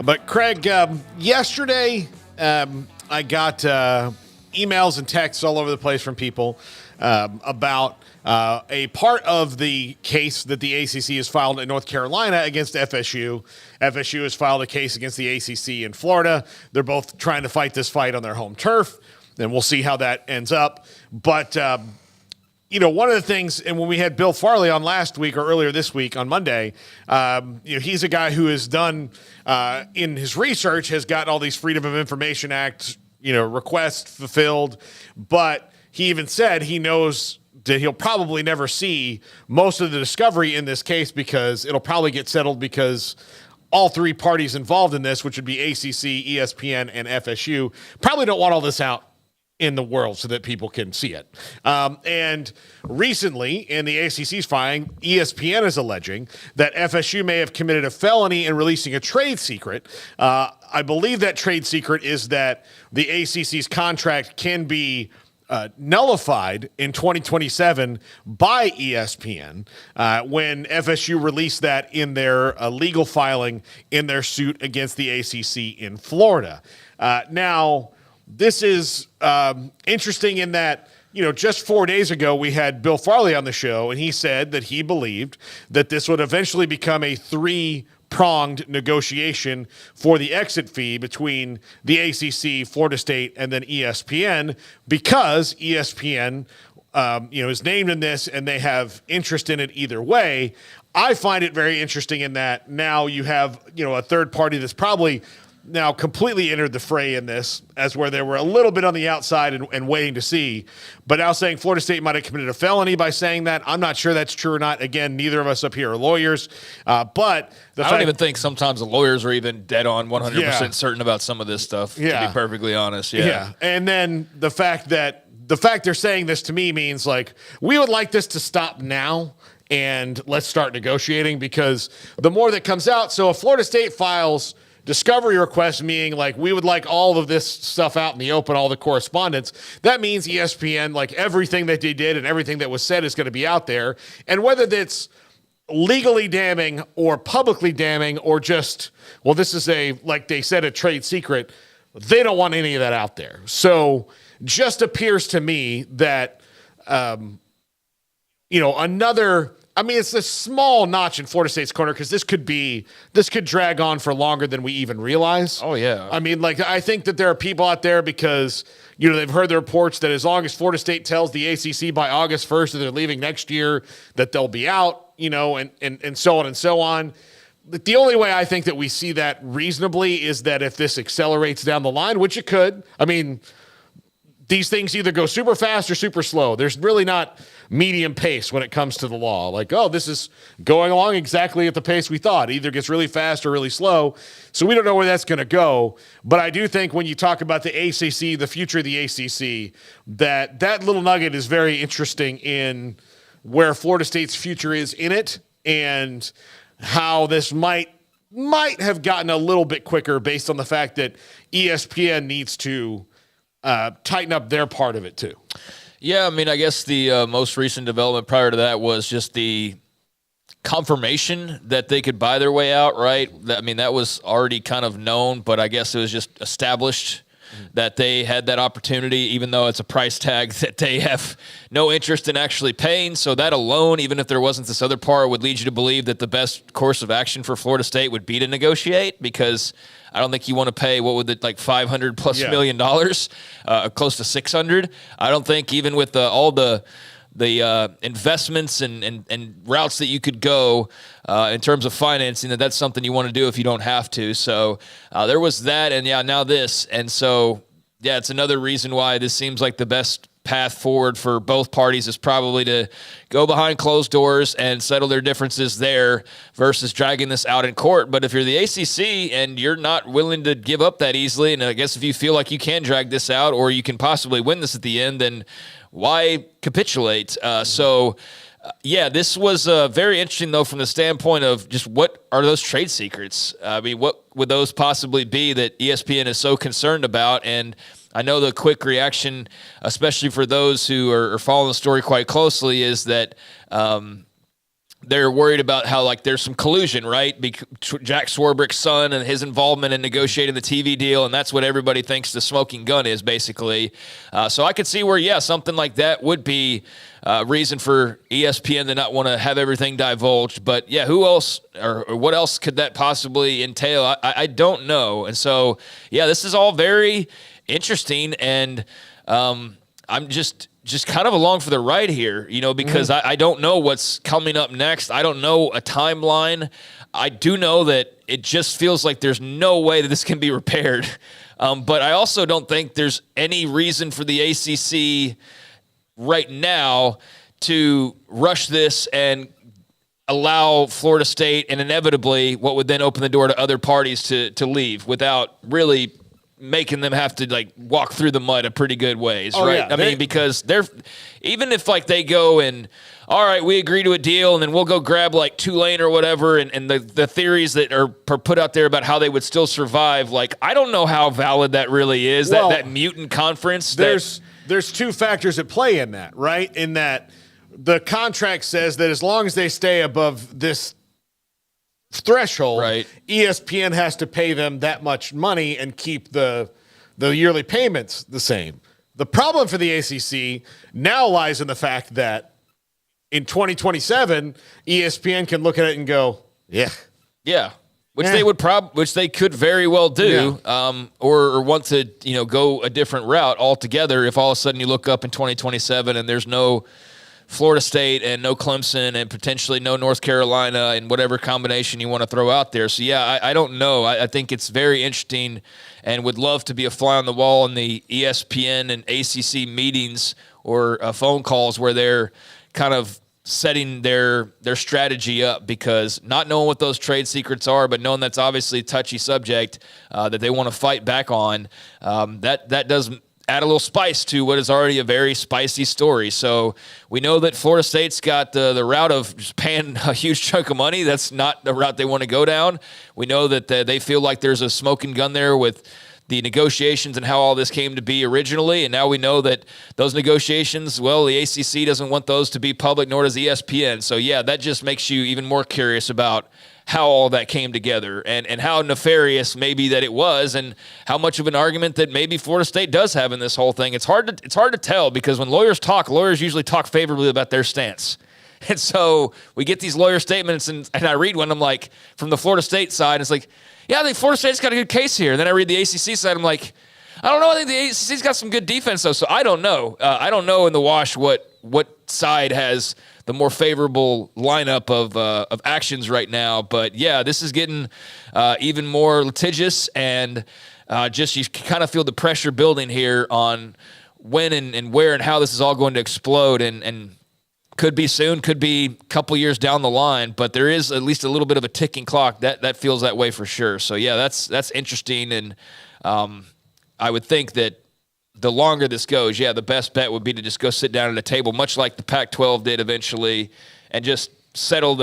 But Craig, yesterday I got emails and texts all over the place from people about a part of the case that the ACC has filed in North Carolina against FSU. FSU has filed a case against the ACC in Florida. They're both trying to fight this fight on their home turf, and we'll see how that ends up. But one of the things, and when we had Bill Farley on last week or earlier this week on Monday, he's a guy who has done, in his research, has gotten all these Freedom of Information Act, requests fulfilled. But he even said he knows that he'll probably never see most of the discovery in this case because it'll probably get settled because all three parties involved in this, which would be ACC, ESPN, and FSU, probably don't want all this out in the world so that people can see it. And recently, in the ACC's filing, ESPN is alleging that FSU may have committed a felony in releasing a trade secret. I believe that trade secret is that the ACC's contract can be nullified in 2027 by ESPN when FSU released that in their legal filing in their suit against the ACC in Florida. Now, this is interesting in that, just 4 days ago, we had Bill Farley on the show, and he said that he believed that this would eventually become a three-pronged negotiation for the exit fee between the ACC, Florida State, and then ESPN, because ESPN is named in this and they have interest in it either way. I find it very interesting in that now you have, a third party that's probably now completely entered the fray in this, as where they were a little bit on the outside and waiting to see. But now saying Florida State might have committed a felony by saying that, I'm not sure that's true or not. Again, neither of us up here are lawyers. But I don't even think sometimes the lawyers are even dead on 100% certain about some of this stuff, to be perfectly honest. Yeah. And then the fact they're saying this to me means like, we would like this to stop now and let's start negotiating, because the more that comes out, so if Florida State files discovery request, meaning like we would like all of this stuff out in the open, all the correspondence, that means ESPN, like everything that they did and everything that was said is going to be out there. And whether that's legally damning or publicly damning or just, well, this is like they said, a trade secret, they don't want any of that out there. So just appears to me that, it's a small notch in Florida State's corner, because this could drag on for longer than we even realize. Oh, yeah. I think that there are people out there because, they've heard the reports that as long as Florida State tells the ACC by August 1st that they're leaving next year, that they'll be out, and so on and so on. But the only way I think that we see that reasonably is that if this accelerates down the line, which it could. These things either go super fast or super slow. There's really not medium pace when it comes to the law. Like, this is going along exactly at the pace we thought. It either gets really fast or really slow. So we don't know where that's going to go. But I do think when you talk about the ACC, the future of the ACC, that little nugget is very interesting in where Florida State's future is in it, and how this might have gotten a little bit quicker based on the fact that ESPN needs to tighten up their part of it too. Yeah, I guess the most recent development prior to that was just the confirmation that they could buy their way out, right? That was already kind of known, but I guess it was just established that they had that opportunity, even though it's a price tag that they have no interest in actually paying. So that alone, even if there wasn't this other part, would lead you to believe that the best course of action for Florida State would be to negotiate, because I don't think you want to pay, what would it, like $500+ million, close to 600. I don't think, even with all the investments and routes that you could go in terms of financing, that's something you want to do if you don't have to. So there was that, and now this. And so, it's another reason why this seems like the best path forward for both parties is probably to go behind closed doors and settle their differences there versus dragging this out in court. But if you're the ACC and you're not willing to give up that easily, and I guess if you feel like you can drag this out or you can possibly win this at the end, then why capitulate? This was very interesting, though, from the standpoint of just what are those trade secrets? What would those possibly be that ESPN is so concerned about? And I know the quick reaction, especially for those who are following the story quite closely, is that they're worried about how like there's some collusion, right? Jack Swarbrick's son and his involvement in negotiating the TV deal, and that's what everybody thinks the smoking gun is, basically. So I could see where, yeah, something like that would be reason for ESPN to not want to have everything divulged. But yeah, who else or what else could that possibly entail? I don't know. And so, yeah, this is all very interesting, and I'm just kind of along for the ride here, because I don't know what's coming up next. I don't know a timeline. I do know that it just feels like there's no way that this can be repaired. But I also don't think there's any reason for the ACC right now to rush this and allow Florida State and inevitably what would then open the door to other parties to leave without really making them have to like walk through the mud a pretty good ways, right? Yeah. I mean, because they're even if like they go and all right, we agree to a deal and then we'll go grab like Tulane or whatever, and the theories that are put out there about how they would still survive, like I don't know how valid that really is. Well, that mutant conference. There's two factors at play in that, right? In that the contract says that as long as they stay above this threshold, right, ESPN has to pay them that much money and keep the yearly payments the same. The problem for the ACC now lies in the fact that in 2027, ESPN can look at it and go, yeah, which they could very well do, or want to go a different route altogether. If all of a sudden you look up in 2027 and there's no Florida State and no Clemson and potentially no North Carolina and whatever combination you want to throw out there. So, yeah, I don't know. I think it's very interesting and would love to be a fly on the wall in the ESPN and ACC meetings or phone calls where they're kind of setting their strategy up, because not knowing what those trade secrets are, but knowing that's obviously a touchy subject that they want to fight back on, that does add a little spice to what is already a very spicy story. So we know that Florida State's got the route of just paying a huge chunk of money. That's not the route they want to go down. We know that they feel like there's a smoking gun there with the negotiations and how all this came to be originally. And now we know that those negotiations, well, the ACC doesn't want those to be public, nor does ESPN. So, yeah, that just makes you even more curious about how all that came together and how nefarious maybe that it was, and how much of an argument that maybe Florida State does have in this whole thing. It's hard to tell, because when lawyers usually talk favorably about their stance. And so we get these lawyer statements, and I read one, I'm like, from the Florida State side, it's like, yeah, I think Florida State's got a good case here. And then I read the ACC side, I'm like, I don't know. I think the ACC's got some good defense, though. So I don't know. I don't know in the wash what side has the more favorable lineup of actions right now. But, yeah, this is getting even more litigious, and just you kind of feel the pressure building here on when and where and how this is all going to explode, and could be soon, could be a couple years down the line, but there is at least a little bit of a ticking clock. That feels that way for sure. So, yeah, that's interesting, and I would think that the longer this goes, yeah, the best bet would be to just go sit down at a table, much like the Pac-12 did eventually, and just settle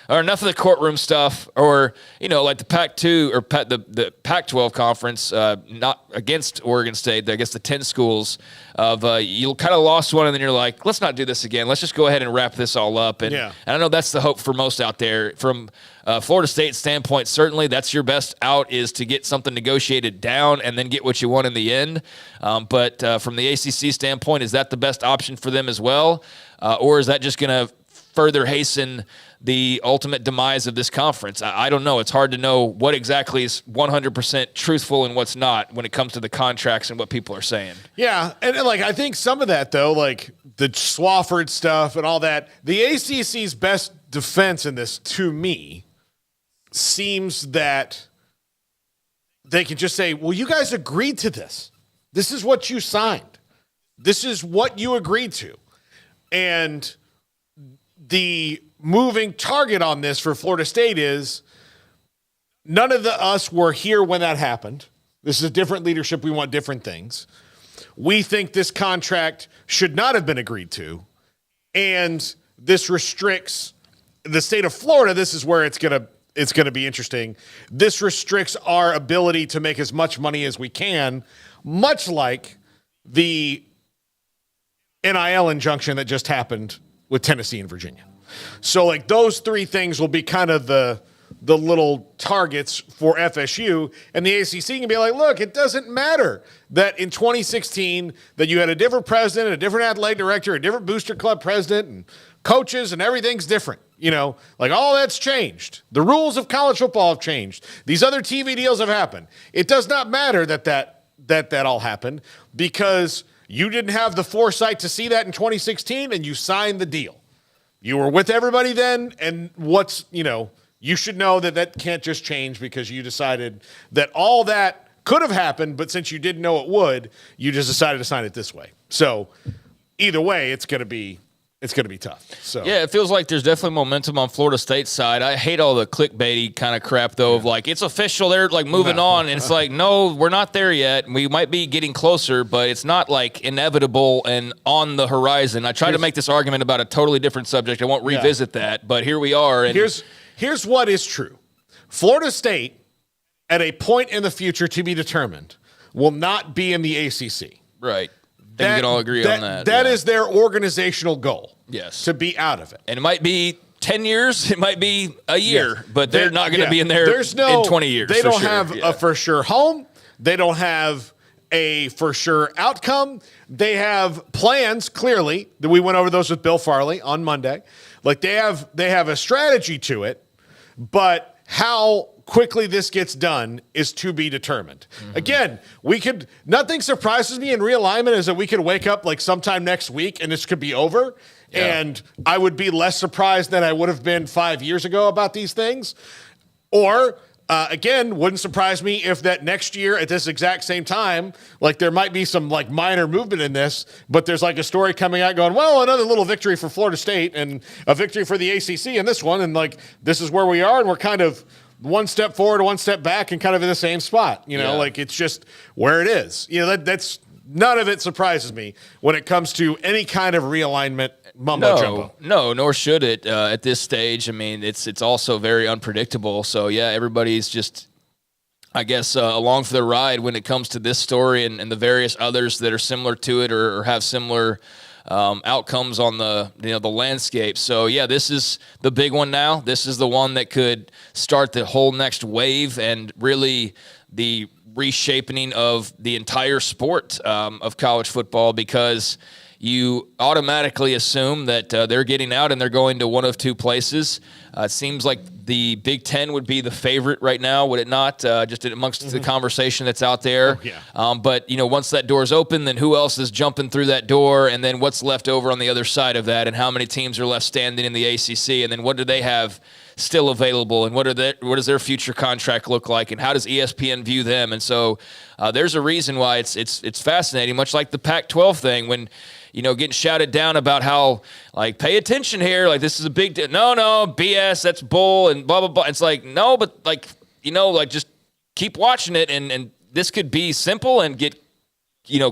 or enough of the courtroom stuff, or, like the Pac-2 or the Pac-12 conference, not against Oregon State, I guess the 10 schools of you kind of lost one, and then you're like, let's not do this again. Let's just go ahead and wrap this all up. And I know that's the hope for most out there. From Florida State's standpoint, certainly that's your best out, is to get something negotiated down and then get what you want in the end. But from the ACC standpoint, is that the best option for them as well? Or is that just going to further hasten the ultimate demise of this conference? I don't know. It's hard to know what exactly is 100% truthful and what's not when it comes to the contracts and what people are saying. Yeah, and I think some of that, though, like the Swafford stuff and all that, the ACC's best defense in this, to me, seems that they can just say, well, you guys agreed to this. This is what you signed. This is what you agreed to. And the moving target on this for Florida State is none of us were here when that happened. This is a different leadership. We want different things. We think this contract should not have been agreed to. And this restricts the state of Florida. This is where it's going to be interesting. This restricts our ability to make as much money as we can, much like the NIL injunction that just happened with Tennessee and Virginia. So like those three things will be kind of the little targets for FSU, and the ACC can be like, look, it doesn't matter that in 2016 that you had a different president, a different athletic director, a different booster club president, and coaches, and everything's different. Like all that's changed. The rules of college football have changed. These other TV deals have happened. It does not matter that all happened because you didn't have the foresight to see that in 2016 and you signed the deal. You were with everybody then, and you should know that can't just change because you decided that all that could have happened, but since you didn't know it would, you just decided to sign it this way. So either way, it's going to be tough. So yeah, it feels like there's definitely momentum on Florida State's side. I hate all the clickbaity kind of crap though of like it's official, they're like moving on, and it's like no, we're not there yet. We might be getting closer, but it's not like inevitable and on the horizon. I tried to make this argument about a totally different subject. I won't revisit that, but here we are. And here's what is true. Florida State, at a point in the future to be determined, will not be in the ACC. Right. We can all agree on that. That is their organizational goal. Yes. To be out of it. And it might be 10 years, it might be a year, but they're not going to be in there in 20 years. They don't have a for sure home. They don't have a for sure outcome. They have plans, clearly, that we went over those with Bill Farley on Monday. Like they have a strategy to it, but how quickly this gets done is to be determined. Mm-hmm. Again, nothing surprises me in realignment is that we could wake up like sometime next week and this could be over. Yeah. And I would be less surprised than I would have been 5 years ago about these things. Or, again, wouldn't surprise me if that next year at this exact same time, like there might be some like minor movement in this, but there's like a story coming out going, well, another little victory for Florida State and a victory for the ACC in this one. And like, this is where we are. And we're kind of one step forward, one step back, and kind of in the same spot. Like it's just where it is. That's none of it surprises me when it comes to any kind of realignment mumbo jumbo. No, nor should it at this stage. I mean, it's also very unpredictable. So yeah, everybody's just, I guess, along for the ride when it comes to this story and the various others that are similar to it or have similar outcomes on the landscape. So yeah, this is the big one now. This is the one that could start the whole next wave and really the reshaping of the entire sport of college football, because you automatically assume that they're getting out and they're going to one of two places. It seems like the Big Ten would be the favorite right now, would it not? Just amongst the conversation that's out there. Oh, yeah. But, once that door's open, then who else is jumping through that door? And then what's left over on the other side of that? And how many teams are left standing in the ACC? And then what do they have still available? And what does their future contract look like? And how does ESPN view them? And so there's a reason why it's fascinating, much like the Pac-12 thing when – getting shouted down about how, like, pay attention here. Like, this is a big deal. No, BS, that's bull, and blah, blah, blah. It's like, no, but, like, just keep watching it, and this could be simple and get,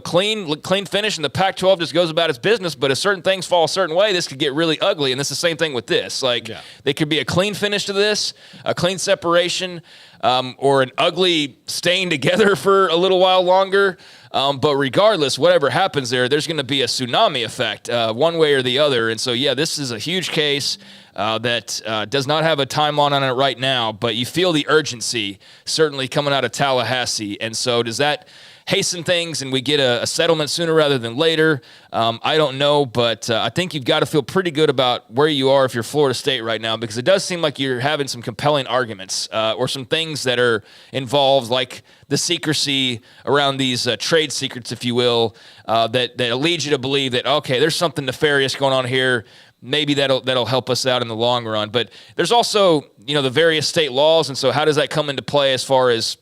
clean finish, and the Pac-12 just goes about its business, but if certain things fall a certain way, this could get really ugly, and it's the same thing with this. Like, There could be a clean finish to this, a clean separation, or an ugly staying together for a little while longer. But regardless, whatever happens there's going to be a tsunami effect one way or the other. And so, yeah, this is a huge case that does not have a timeline on it right now, but you feel the urgency certainly coming out of Tallahassee. And so does that hasten things and we get a settlement sooner rather than later? I don't know, but I think you've got to feel pretty good about where you are if you're Florida State right now, because it does seem like you're having some compelling arguments or some things that are involved, like the secrecy around these trade secrets, if you will, that lead you to believe that, okay, there's something nefarious going on here. Maybe that'll help us out in the long run. But there's also, the various state laws, and so how does that come into play as far as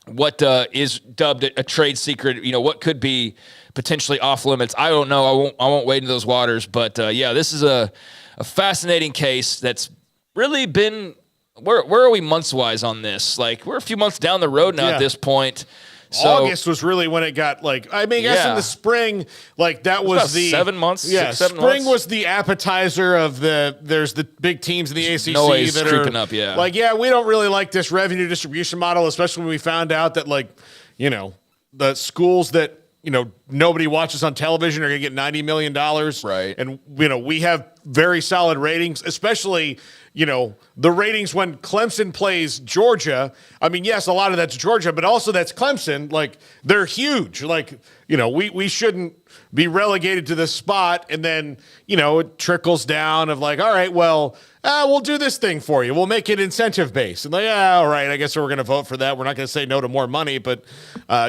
what is dubbed a trade secret? What could be potentially off limits? I don't know. I won't wade into those waters. But yeah, this is a fascinating case that's really been. Where are we months-wise on this? Like, we're a few months down the road now at this point. So, August was really when it got in the spring, like that was the 7 months. Yeah, 7 spring months. was the appetizer of there's the big teams in the ACC that creeping are up. Yeah, we don't really like this revenue distribution model, especially when we found out that the schools that nobody watches on television are going to get $90 million. Right. And, we have very solid ratings, especially, the ratings when Clemson plays Georgia. I mean, yes, a lot of that's Georgia, but also that's Clemson. Like, they're huge. Like, we shouldn't be relegated to this spot. And then, it trickles down of like, all right, well, we'll do this thing for you. We'll make it incentive-based. And like, all right, I guess we're going to vote for that. We're not going to say no to more money, but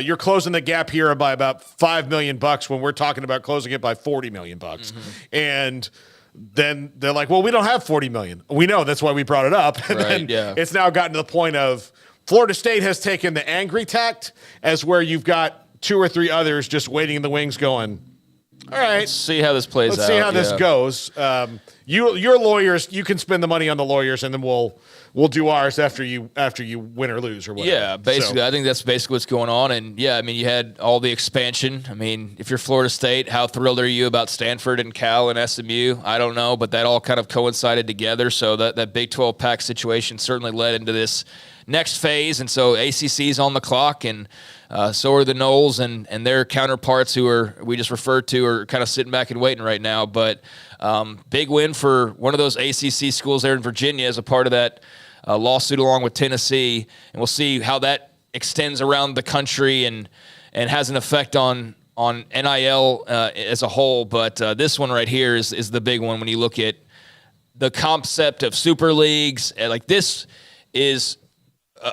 you're closing the gap here by about $5 million when we're talking about closing it by $40 million. Mm-hmm. And then they're like, well, we don't have $40 million. We know, that's why we brought it up. And then it's now gotten to the point of Florida State has taken the angry tact as where you've got 2 or 3 others just waiting in the wings going, all right, let's see how this plays out. Let's see how this goes. Your lawyers, you can spend the money on the lawyers, and then we'll do ours after you win or lose or whatever. Yeah, basically, I think that's basically what's going on. And yeah, I mean, you had all the expansion. I mean, if you're Florida State, how thrilled are you about Stanford and Cal and SMU? I don't know, but that all kind of coincided together. So that Big 12 Pac situation certainly led into this next phase, and so ACC's on the clock, and so are the Noles and their counterparts who we just referred to are kind of sitting back and waiting right now. But big win for one of those ACC schools there in Virginia as a part of that lawsuit along with Tennessee, and we'll see how that extends around the country and has an effect on NIL as a whole. But this one right here is the big one when you look at the concept of super leagues. Like, this is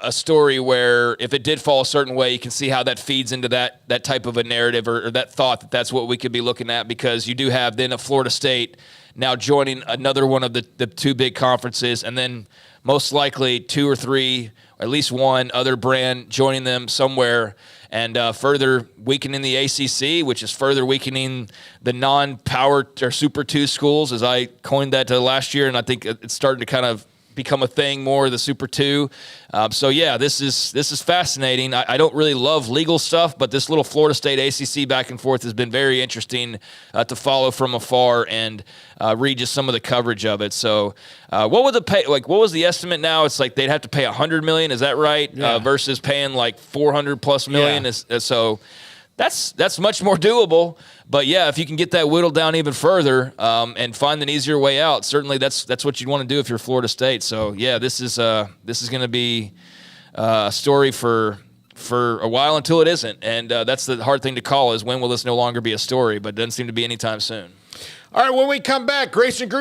a story where if it did fall a certain way, you can see how that feeds into that type of a narrative or that thought that that's what we could be looking at, because you do have then a Florida State now joining another one of the 2 big conferences, and then most likely 2 or 3, or at least one other brand joining them somewhere, and further weakening the ACC, which is further weakening the non-power or Super 2 schools, as I coined that last year, and I think it's starting to kind of become a thing more, the Super 2. So yeah, this is fascinating. I don't really love legal stuff, but this little Florida State ACC back and forth has been very interesting to follow from afar and read just some of the coverage of it. So what would what was the estimate now? It's like they'd have to pay $100 million, is that right? Yeah. Versus paying like $400+ million. Yeah. So that's much more doable. But yeah, if you can get that whittled down even further and find an easier way out, certainly that's what you'd want to do if you're Florida State. So yeah, this is going to be a story for a while until it isn't. And that's the hard thing to call, is when will this no longer be a story? But it doesn't seem to be anytime soon. All right, when we come back, Grayson Gruden